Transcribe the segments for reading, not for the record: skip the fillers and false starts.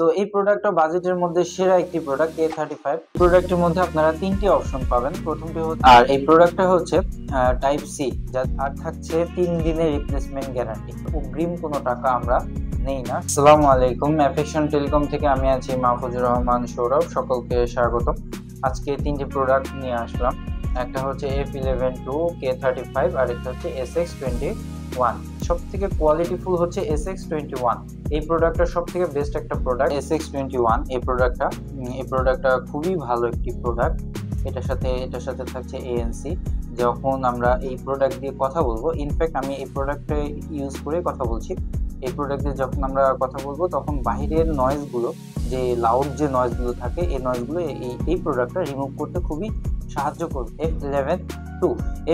তো এই প্রোডাক্টটা বাজেটের মধ্যে সেরা একটি প্রোডাক্ট A35। প্রোডাক্টের মধ্যে আপনারা 3টি অপশন পাবেন। প্রথমটি হচ্ছে, আর এই প্রোডাক্টটা হচ্ছে টাইপ সি, আর থাকছে 3 দিনের রিপ্লেসমেন্ট গ্যারান্টি। অগ্রিম কোনো টাকা আমরা নেই না। আসসালামু আলাইকুম, অ্যাফেকশন টেলিকম থেকে আমি আছি মাহফুজুর রহমান সৌরভ। সকলকে স্বাগতম। আজকে 3টি প্রোডাক্ট নিয়ে আসলাম। একটা হচ্ছে F11-2 K35, আর একটা হচ্ছে SX21। সব থেকে কোয়ালিটিফুল হচ্ছে SX21। এই প্রোডাক্টটা সব থেকে বেস্ট একটা প্রোডাক্ট SX21। এই প্রোডাক্টটা খুবই ভালো একটি প্রোডাক্ট। এটার সাথে থাকছে ANC। যখন আমরা এই প্রোডাক্ট দিয়ে কথা বলবো, ইনফ্যাক্ট আমি এই প্রোডাক্টটা ইউজ করে কথা বলছি, এই প্রোডাক্ট দিয়ে যখন আমরা কথা বলবো তখন বাহিরের নয়েজগুলো, যে লাউড যে নয়েজগুলো থাকে, এই নয়েজগুলো এই প্রোডাক্টটা রিমুভ করতে খুবই সাহায্য করবে।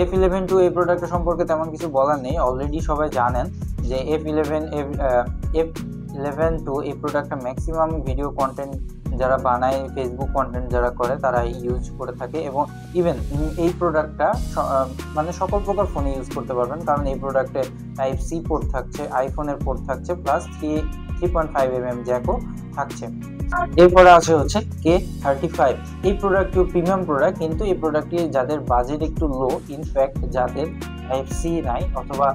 F11-2 এই প্রোডাক্ট সম্পর্কে তেমন কিছু বলার নেই, অলরেডি সবাই জানেন যে F11-2 এই প্রোডাক্টটা ম্যাক্সিমাম ভিডিও কন্টেন্ট যারা বানায়, ফেসবুক কন্টেন্ট যারা করে, তারা ইউজ করে থাকে। এবং ইভেন এই প্রোডাক্টটা মানে সকল প্রকার ফোনে ইউজ করতে পারবেন, কারণ এই প্রোডাক্টে টাইপ সি পোর্ট থাকছে, আইফোনের পোর্ট থাকছে, প্লাস 3.5mm জ্যাকও থাকছে। এরপরে আছে হচ্ছে K35। এই প্রোডাক্টটি প্রিমিয়াম প্রোডাক্ট, কিন্তু এই প্রোডাক্টটি যাদের বাজেট একটু লো, ইনফ্যাক্ট যাদের টাইপ সি নাই অথবা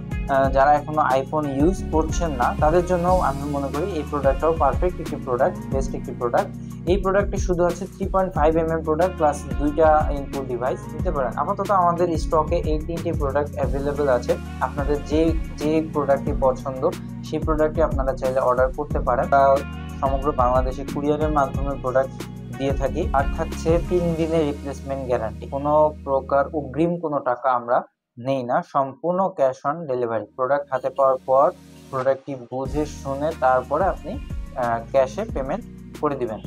যারা এখনো আইফোন ইউজ করছেন না, তাদের জন্য আমি মনে করি এই প্রোডাক্টটাও পারফেক্ট একটি প্রোডাক্ট, বেস্ট একটি প্রোডাক্ট। এই প্রোডাক্টটি শুধু আছে 3.5mm প্রোডাক্ট প্লাস 2টা ইনপুট ডিভাইস নিতে পারেন। আপাতত আমাদের স্টকে এই 3টি প্রোডাক্ট অ্যাভেলেবেল আছে। আপনাদের যে প্রোডাক্টটি পছন্দ, সেই প্রোডাক্টটি আপনারা চাইলে অর্ডার করতে পারেন। সমগ্র বাংলাদেশে কুরিয়ারের মাধ্যমে প্রোডাক্ট দিয়ে থাকি। আর থাকছে 3 দিনের রিপ্লেসমেন্ট গ্যারান্টি। কোনো প্রকার অগ্রিম কোনো টাকা আমরা নেই না, সম্পূর্ণ ক্যাশ অন ডেলিভারি। প্রোডাক্ট হাতে পাওয়ার পর প্রোডাক্টটি বুঝে শুনে তারপরে আপনি ক্যাশে পেমেন্ট করে দিবেন।